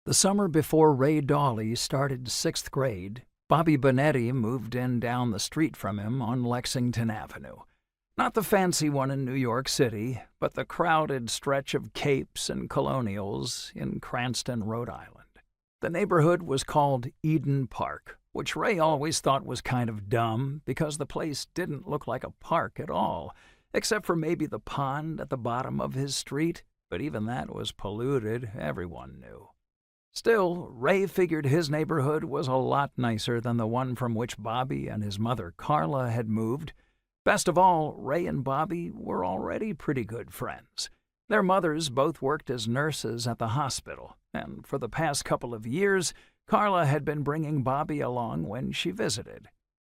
The summer before Ray Dawley started 6th grade, Bobby Bonetti moved in down the street from him on Lexington Avenue. Not the fancy one in New York City, but the crowded stretch of capes and colonials in Cranston, Rhode Island. The neighborhood was called Eden Park, which Ray always thought was kind of dumb because the place didn't look like a park at all, except for maybe the pond at the bottom of his street, but even that was polluted, everyone knew. Still, Ray figured his neighborhood was a lot nicer than the one from which Bobby and his mother Carla had moved. Best of all, Ray and Bobby were already pretty good friends. Their mothers both worked as nurses at the hospital, and for the past couple of years, Carla had been bringing Bobby along when she visited.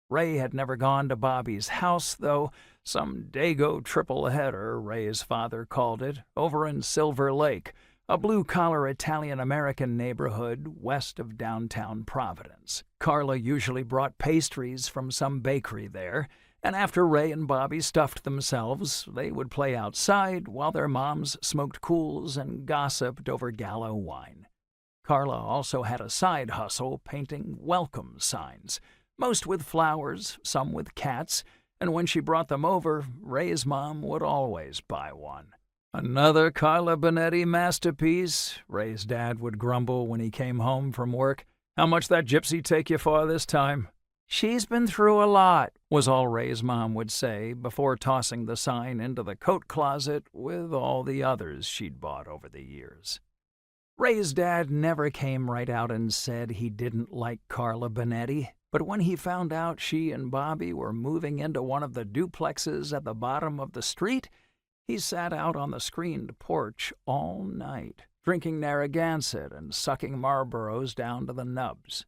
Ray had never gone to Bobby's house, though, some Dago triple-header, Ray's father called it, over in Silver Lake, a blue-collar Italian-American neighborhood west of downtown Providence. Carla usually brought pastries from some bakery there, and after Ray and Bobby stuffed themselves, they would play outside while their moms smoked cools and gossiped over Gallo wine. Carla also had a side hustle painting welcome signs, most with flowers, some with cats, and when she brought them over, Ray's mom would always buy one. "Another Carla Bonetti masterpiece," Ray's dad would grumble when he came home from work. "How much that gypsy take you for this time?" "She's been through a lot," was all Ray's mom would say before tossing the sign into the coat closet with all the others she'd bought over the years. Ray's dad never came right out and said he didn't like Carla Bonetti, but when he found out she and Bobby were moving into one of the duplexes at the bottom of the street, he sat out on the screened porch all night, drinking Narragansett and sucking Marlboros down to the nubs.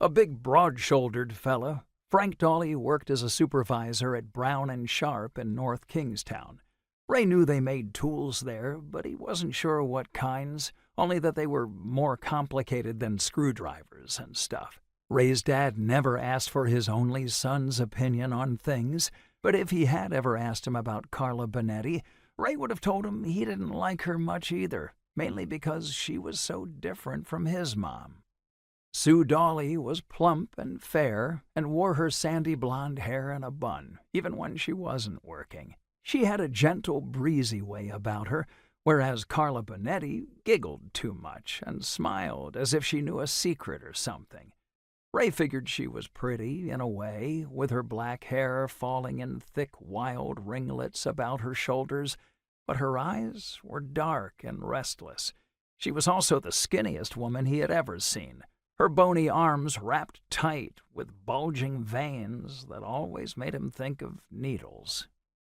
A big, broad-shouldered fella, Frank Dawley worked as a supervisor at Brown & Sharp in North Kingstown. Ray knew they made tools there, but he wasn't sure what kinds, only that they were more complicated than screwdrivers and stuff. Ray's dad never asked for his only son's opinion on things, but if he had ever asked him about Carla Bonetti, Ray would have told him he didn't like her much either, mainly because she was so different from his mom. Sue Dawley was plump and fair and wore her sandy blonde hair in a bun, even when she wasn't working. She had a gentle, breezy way about her, whereas Carla Bonetti giggled too much and smiled as if she knew a secret or something. Ray figured she was pretty, in a way, with her black hair falling in thick, wild ringlets about her shoulders, but her eyes were dark and restless. She was also the skinniest woman he had ever seen, her bony arms wrapped tight with bulging veins that always made him think of needles.